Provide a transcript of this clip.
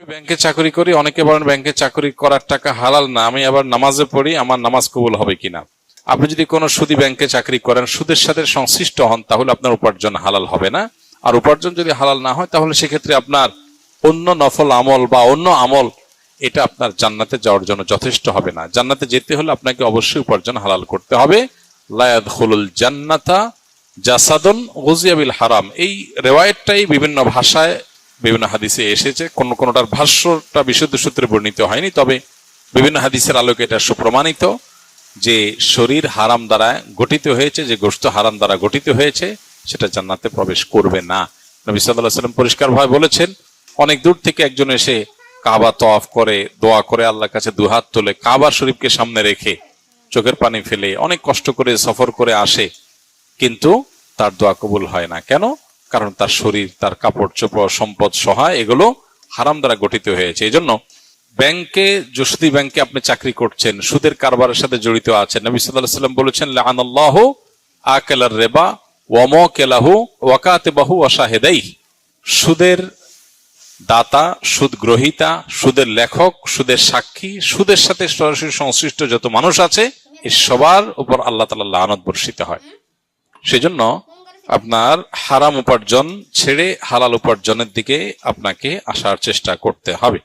ব্যাংকে চাকরি করি, অনেকে বলেন ব্যাংকে চাকরি করার টাকা হালাল না, আমি আবার নামাজে পড়ি, আমার নামাজ কবুল হবে কিনা। আপনি যদি কোনো সুদী ব্যাংকে চাকরি করেন, সুদের সাথে সংশ্লিষ্ট হন, তাহলে আপনার উপার্জন হালাল হবে না। আর উপার্জন যদি হালাল না হয়, তাহলে সেক্ষেত্রে আপনার অন্য নফল আমল বা অন্য আমল এটা আপনার জান্নাতে যাওয়ার জন্য যথেষ্ট হবে না। জান্নাতে যেতে হলে আপনাকে অবশ্যই উপার্জন হালাল করতে হবে। লা ইয়াদখুলুল জান্নাতা জাসাদুন গুযিয়া বিল হারাম, এই রিওয়ায়াতটাই বিভিন্ন ভাষায় বিভিন্ন হাদিসে এসেছে। কোনটার ভাষ্যটা বিশুদ্ধ সূত্রে বর্ণিত হয়নি, তবে বিভিন্ন হাদিসের আলোকে এটা সুপ্রমাণিত যে শরীর হারাম দ্বারা গঠিত হয়েছে, যে গোশত হারাম দ্বারা গঠিত হয়েছে, সেটা জান্নাতে প্রবেশ করবে না। নবী সাল্লাল্লাহু আলাইহি ওয়াসাল্লাম পরিষ্কারভাবে বলেছেন, অনেক দূর থেকে একজন এসে কাবা তওয়াফ করে, দোয়া করে, আল্লাহর কাছে দুহাত তুলে কাবা শরীফকে সামনে রেখে চোখের পানি ফেলে অনেক কষ্ট করে সফর করে আসে, কিন্তু তার দোয়া কবুল হয় না। কেন? কারণ তার শরীর, তার কাপড় চোপড়, সম্পদ সহায় এগুলো হারাম দ্বারা গঠিত হয়েছে। এই জন্য ব্যাংকে, যদি ব্যাংকে আপনি চাকরি করছেন, সুদের কারবারের সাথে জড়িত আছেন, নবী সাল্লাল্লাহু আলাইহি ওয়াসাল্লাম বলেছেন, লাআনাল্লাহু আকালার রিবা ওয়া মাকালাহু ওয়া কাতিবাহু ওয়া শাহিদাইহি, সুদের দাতা, সুদ গ্রহীতা, সুদের লেখক, সুদের সাক্ষী, সুদের সাথে সরাসরি সংশ্লিষ্ট যত মানুষ আছে, এই সবার উপর আল্লাহ তাআলা লানত বর্ষিত হয়। সেজন্য আপনার হারাম উপার্জন ছেড়ে হালাল উপার্জনের দিকে আপনাকে আসার চেষ্টা করতে হবে।